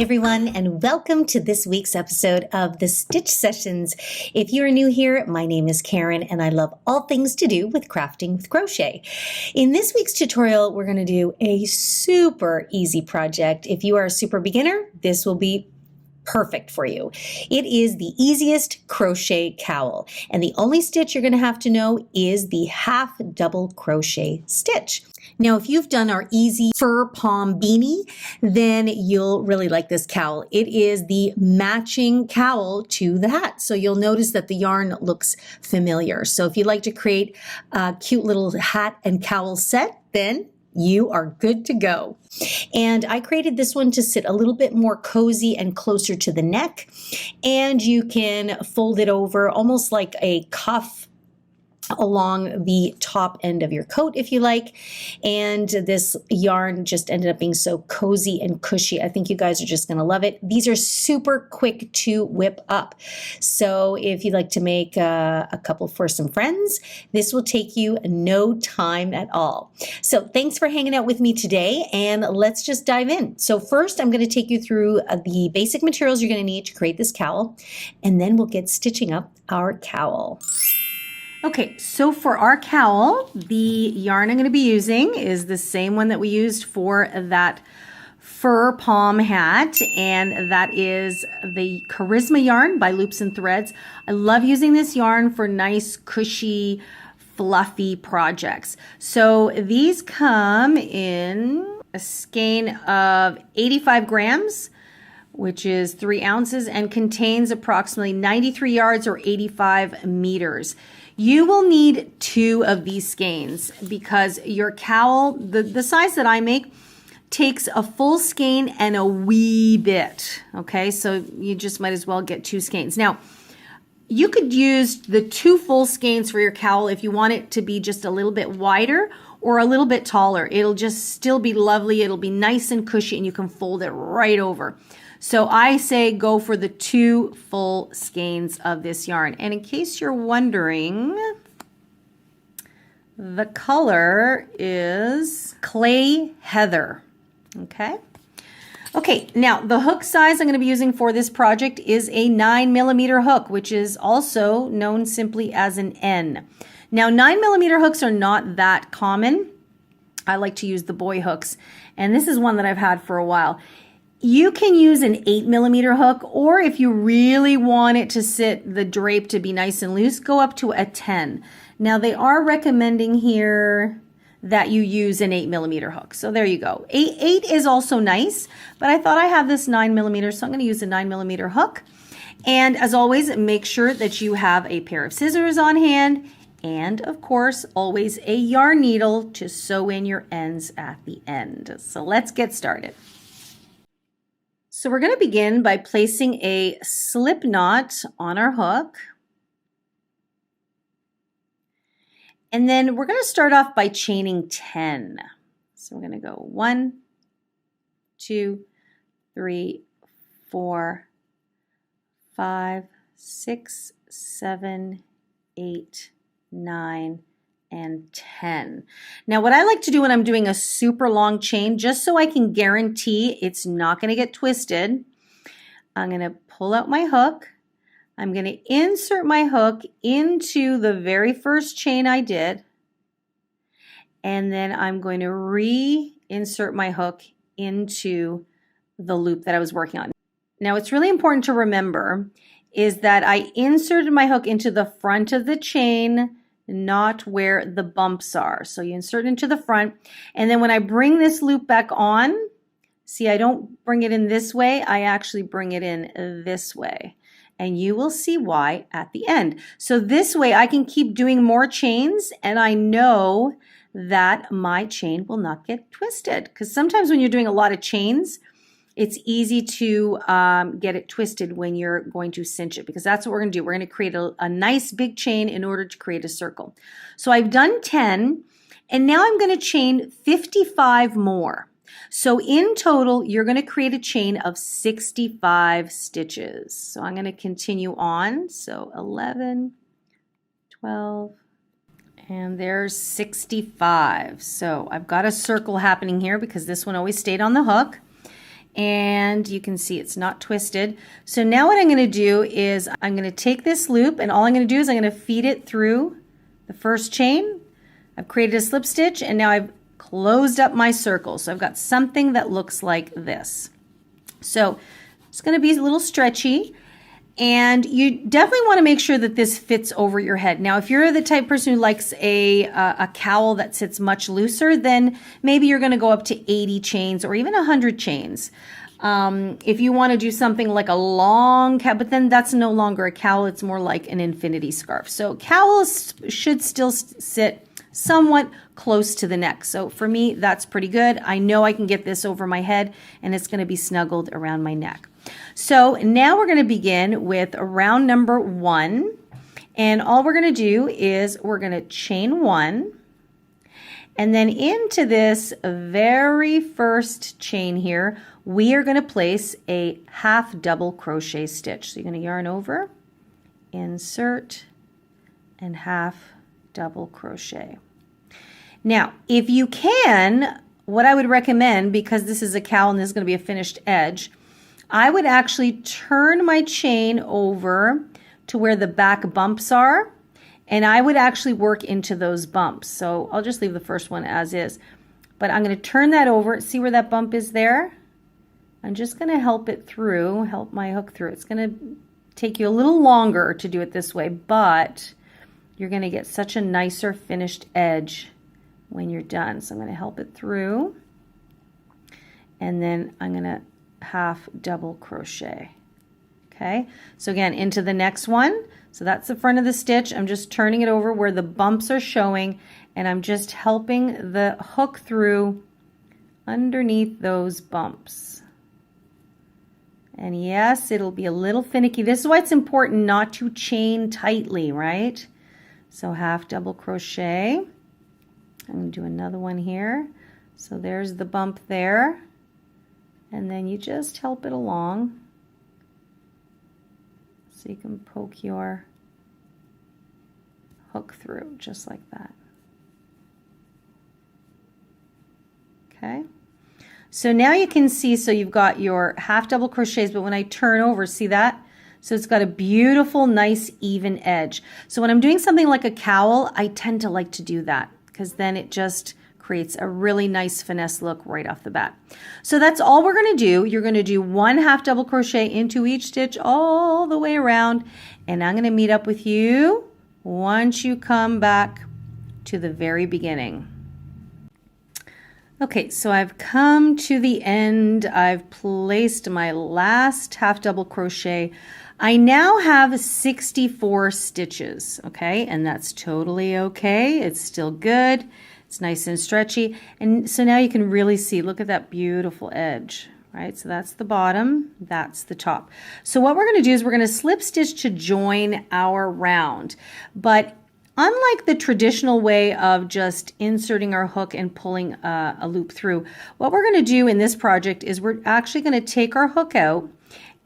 everyone, and welcome to this week's episode of the Stitch Sessions. If you're new here, my name is Karen and I love all things to do with crafting with crochet. In this week's tutorial, we're going to do a super easy project. If you are a super beginner, this will be perfect for you. It is the easiest crochet cowl, and the only stitch you're going to have to know is the half double crochet stitch. Now, if you've done our easy fur palm beanie, then you'll really like this cowl. It is the matching cowl to the hat. So you'll notice that the yarn looks familiar. So if you'd like to create a cute little hat and cowl set, then you are good to go. And I created this one to sit a little bit more cozy and closer to the neck. And you can fold it over almost like a cuff along the top end of your coat if you like. And this yarn just ended up being so cozy and cushy. I think you guys are just going to love it. These are super quick to whip up. So if you'd like to make a couple for some friends, this will take you no time at all. So thanks for hanging out with me today, and let's just dive in. So first I'm going to take you through the basic materials you're going to need to create this cowl, and then we'll get stitching up our cowl. Okay, so for our cowl, the yarn I'm going to be using is the same one that we used for that fur palm hat, and that is the Charisma yarn by Loops and Threads. I love using this yarn for nice, cushy, fluffy projects. So these come in a skein of 85 grams, which is 3 ounces, and contains approximately 93 yards or 85 meters. You will need 2 of these skeins because your cowl, the size that I make, takes a full skein and a wee bit. Okay, so you just might as well get 2 skeins. Now, you could use the 2 full skeins for your cowl if you want it to be just a little bit wider or a little bit taller. It'll just still be lovely. It'll be nice and cushy, and you can fold it right over. So I say go for the 2 full skeins of this yarn. And in case you're wondering, the color is Clay Heather. Okay, now the hook size I'm going to be using for this project is a 9mm hook, which is also known simply as an N. Now 9mm hooks are not that common. I like to use the boy hooks, and this is one that I've had for a while. You can use an 8mm hook, or if you really want it to sit, the drape to be nice and loose, go up to a 10. Now they are recommending here that you use an 8mm hook. So there you go. 8 is also nice, but I thought I have this 9mm, so I'm going to use a 9mm hook. And as always, make sure that you have a pair of scissors on hand, and of course, always a yarn needle to sew in your ends at the end. So let's get started. So we're going to begin by placing a slip knot on our hook. And then we're going to start off by chaining 10. So we're going to go 1, 2, 3, 4, 5, 6, 7, 8, 9, and 10. Now what I like to do when I'm doing a super long chain, just so I can guarantee it's not going to get twisted, I'm going to pull out my hook. I'm going to insert my hook into the very first chain I did, and then I'm going to reinsert my hook into the loop that I was working on. Now it's really important to remember is that I inserted my hook into the front of the chain, not where the bumps are. So you insert into the front, and then when I bring this loop back on, see, I don't bring it in this way, I actually bring it in this way. And you will see why at the end. So this way I can keep doing more chains, and I know that my chain will not get twisted. Because sometimes when you're doing a lot of chains, it's easy to get it twisted when you're going to cinch it, because that's what we're going to do. We're going to create a nice big chain in order to create a circle. So I've done 10, and now I'm going to chain 55 more. So in total, you're going to create a chain of 65 stitches. So I'm going to continue on. So 11, 12, and there's 65. So I've got a circle happening here because this one always stayed on the hook. and you can see it's not twisted. So now what I'm going to do is I'm going to take this loop, and all I'm going to do is I'm going to feed it through the first chain. I've created a slip stitch, and now I've closed up my circle. So I've got something that looks like this. So it's going to be a little stretchy, and you definitely want to make sure that this fits over your head. Now, if you're the type of person who likes a cowl that sits much looser, then maybe you're going to go up to 80 chains or even 100 chains. If you want to do something like a long cowl, but then that's no longer a cowl, it's more like an infinity scarf. So cowls should still sit somewhat close to the neck. So for me, that's pretty good. I know I can get this over my head, and it's going to be snuggled around my neck. So now we're going to begin with round number 1. And all we're going to do is we're going to chain 1. And then into this very first chain here, we are going to place a half double crochet stitch. So you're going to yarn over, insert, and half double crochet. Now, if you can, what I would recommend, because this is a cowl and this is going to be a finished edge, I would actually turn my chain over to where the back bumps are, and I would actually work into those bumps. So I'll just leave the first one as is, but I'm going to turn that over. See where that bump is there? I'm just going to help it through, help my hook through. It's going to take you a little longer to do it this way, but you're going to get such a nicer finished edge when you're done. So I'm going to help it through, and then I'm going to half double crochet. Okay, so again, into the next one. So that's the front of the stitch. I'm just turning it over where the bumps are showing, and I'm just helping the hook through underneath those bumps. And yes, it'll be a little finicky. This is why it's important not to chain tightly, right? So half double crochet. I'm going to do another one here. So there's the bump there. And then you just help it along. So you can poke your hook through just like that. Okay. So now you can see, so you've got your half double crochets, but when I turn over, see that? So it's got a beautiful, nice, even edge. So when I'm doing something like a cowl, I tend to like to do that, because then it just creates a really nice finesse look right off the bat. So that's all we're going to do. You're going to do 1 half double crochet into each stitch all the way around, and I'm going to meet up with you once you come back to the very beginning. Okay, so I've come to the end. I've placed my last half double crochet. I now have 64 stitches, okay, and that's totally okay. It's still good. It's nice and stretchy. And so now you can really see, look at that beautiful edge, right? So that's the bottom, that's the top. So what we're going to do is we're going to slip stitch to join our round. But unlike the traditional way of just inserting our hook and pulling a loop through, what we're going to do in this project is we're actually going to take our hook out,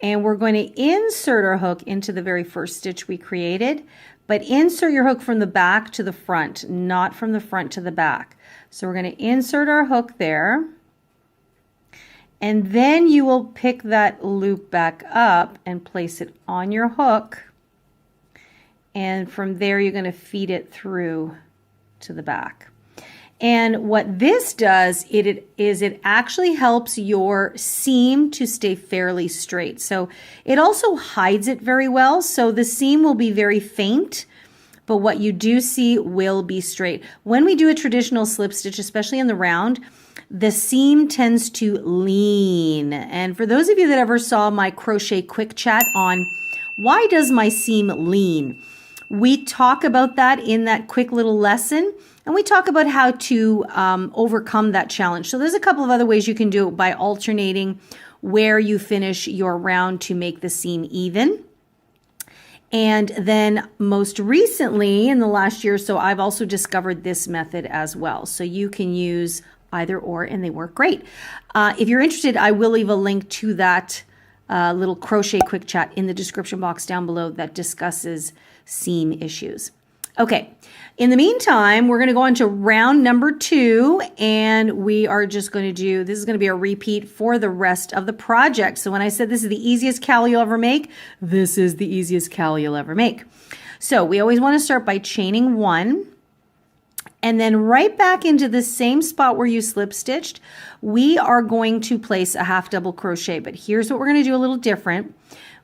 and we're going to insert our hook into the very first stitch we created, but insert your hook from the back to the front, not from the front to the back. So we're going to insert our hook there, and then you will pick that loop back up and place it on your hook, and from there you're going to feed it through to the back. And what this does, it actually helps your seam to stay fairly straight. So it also hides it very well. So the seam will be very faint, but what you do see will be straight. When we do a traditional slip stitch, especially in the round, the seam tends to lean. And for those of you that ever saw my crochet quick chat on why does my seam lean, we talk about that in that quick little lesson, and we talk about how to overcome that challenge. So there's a couple of other ways you can do it by alternating where you finish your round to make the seam even. And then most recently, in the last year or so, I've also discovered this method as well. So you can use either or, and they work great. If you're interested, I will leave a link to that little crochet quick chat in the description box down below that discusses seam issues. Okay, in the meantime, we're going to go on to round number 2, and we are just going to do, this is going to be a repeat for the rest of the project. So when I said this is the easiest cowl you'll ever make, this is the easiest cowl you'll ever make. So we always want to start by chaining 1, and then right back into the same spot where you slip stitched, we are going to place a half double crochet. But here's what we're going to do a little different.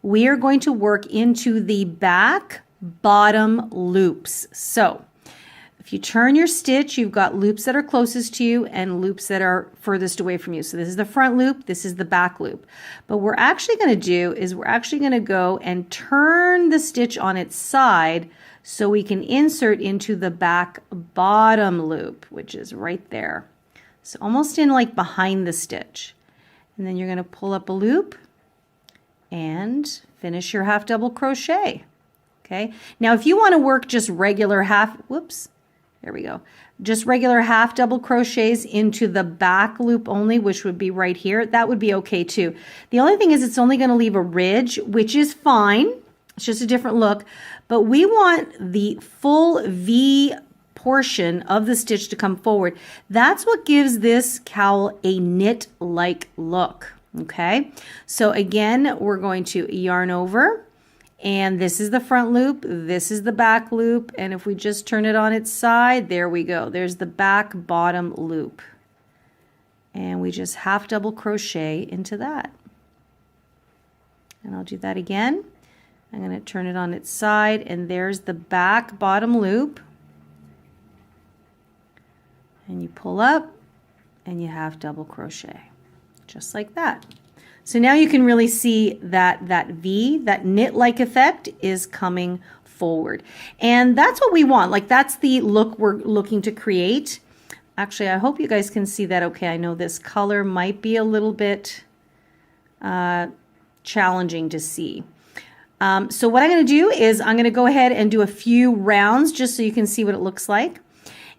We are going to work into the back bottom loops. So if you turn your stitch, you've got loops that are closest to you and loops that are furthest away from you. So this is the front loop, this is the back loop. But what we're actually going to do is we're actually going to go and turn the stitch on its side so we can insert into the back bottom loop, which is right there. So almost in like behind the stitch. And then you're going to pull up a loop and finish your half double crochet. Okay. Now, if you want to work just regular just regular half double crochets into the back loop only, which would be right here, that would be okay too. The only thing is it's only going to leave a ridge, which is fine. It's just a different look, but we want the full V portion of the stitch to come forward. That's what gives this cowl a knit-like look. Okay. So again, we're going to yarn over. And this is the front loop, this is the back loop, and if we just turn it on its side, there we go. There's the back bottom loop. And we just half double crochet into that. And I'll do that again. I'm going to turn it on its side, and there's the back bottom loop. And you pull up, and you half double crochet, just like that. So now you can really see that that V, that knit-like effect, is coming forward. And that's what we want. Like, that's the look we're looking to create. Actually, I hope you guys can see that okay. I know this color might be a little bit challenging to see. So what I'm going to do is I'm going to go ahead and do a few rounds just so you can see what it looks like.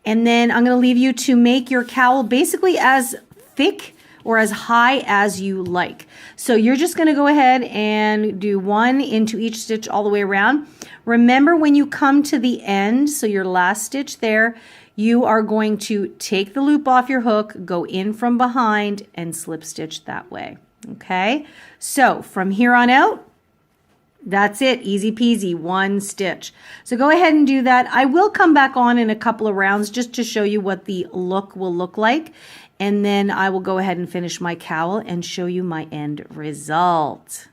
And then I'm going to leave you to make your cowl basically as thick or as high as you like. So you're just going to go ahead and do 1 into each stitch all the way around. Remember, when you come to the end, so your last stitch there, you are going to take the loop off your hook, go in from behind, and slip stitch that way. Okay, so from here on out, that's it, easy peasy, 1 stitch. So go ahead and do that. I will come back on in a couple of rounds just to show you what the look will look like. And then I will go ahead and finish my cowl and show you my end result.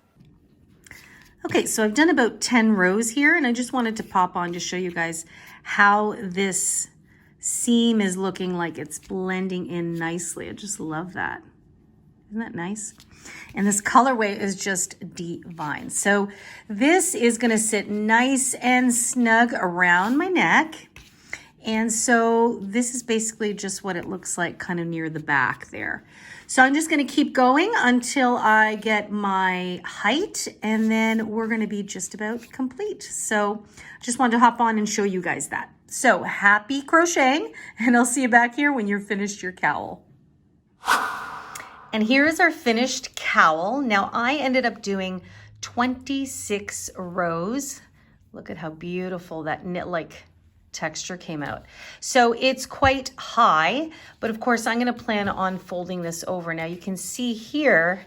Okay, so I've done about 10 rows here, and I just wanted to pop on to show you guys how this seam is looking like it's blending in nicely. I just love that. Isn't that nice? And this colorway is just divine. So this is going to sit nice and snug around my neck. And so this is basically just what it looks like kind of near the back there. So I'm just going to keep going until I get my height, and then we're going to be just about complete. So just wanted to hop on and show you guys that. So happy crocheting, and I'll see you back here when you're finished your cowl. And here is our finished cowl. Now I ended up doing 26 rows. Look at how beautiful that knit-like texture came out. So it's quite high, but of course I'm going to plan on folding this over. Now you can see here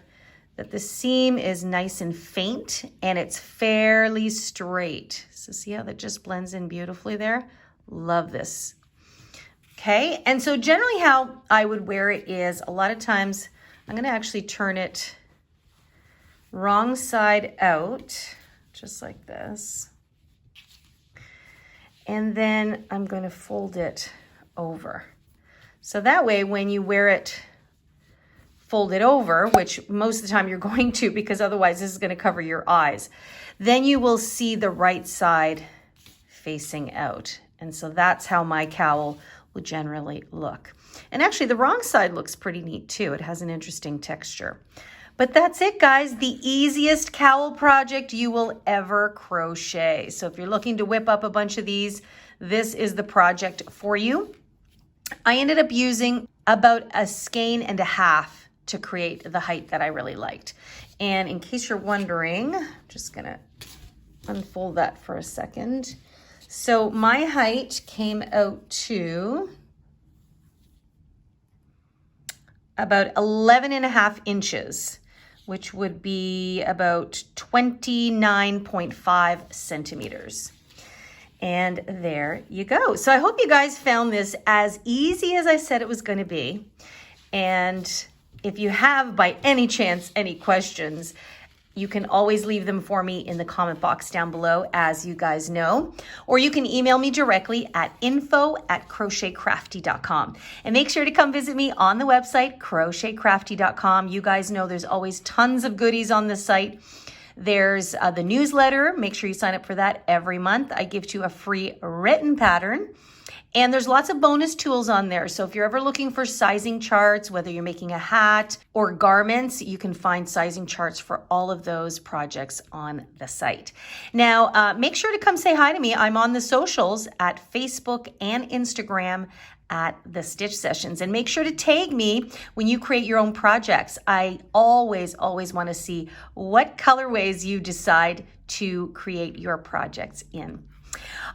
that the seam is nice and faint and it's fairly straight. So see how that just blends in beautifully there? Love this. Okay, and so generally how I would wear it is a lot of times I'm going to actually turn it wrong side out, just like this. And then I'm going to fold it over. So that way when you wear it folded over, which most of the time you're going to because otherwise this is going to cover your eyes, then you will see the right side facing out. And so that's how my cowl will generally look. And actually the wrong side looks pretty neat too. It has an interesting texture. But that's it, guys, the easiest cowl project you will ever crochet. So if you're looking to whip up a bunch of these, this is the project for you. I ended up using about a skein and a half to create the height that I really liked. And in case you're wondering, I'm just gonna unfold that for a second. So my height came out to about 11.5 inches, which would be about 29.5 centimeters. And there you go. So I hope you guys found this as easy as I said it was going to be. And if you have, by any chance, any questions, you can always leave them for me in the comment box down below, as you guys know. Or you can email me directly at info@crochetcrafty.com. And make sure to come visit me on the website, crochetcrafty.com. You guys know there's always tons of goodies on the site. There's the newsletter. Make sure you sign up for that every month. I give you a free written pattern. And there's lots of bonus tools on there. So if you're ever looking for sizing charts, whether you're making a hat or garments, you can find sizing charts for all of those projects on the site. Now, make sure to come say hi to me. I'm on the socials at Facebook and Instagram at The Stitch Sessions. And make sure to tag me when you create your own projects. I always want to see what colorways you decide to create your projects in.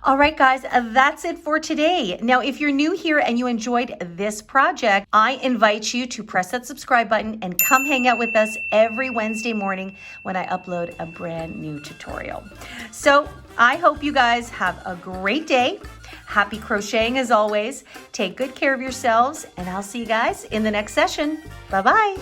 All right, guys, that's it for today. Now, if you're new here and you enjoyed this project, I invite you to press that subscribe button and come hang out with us every Wednesday morning when I upload a brand new tutorial. So I hope you guys have a great day. Happy crocheting as always. Take good care of yourselves, and I'll see you guys in the next session. Bye-bye.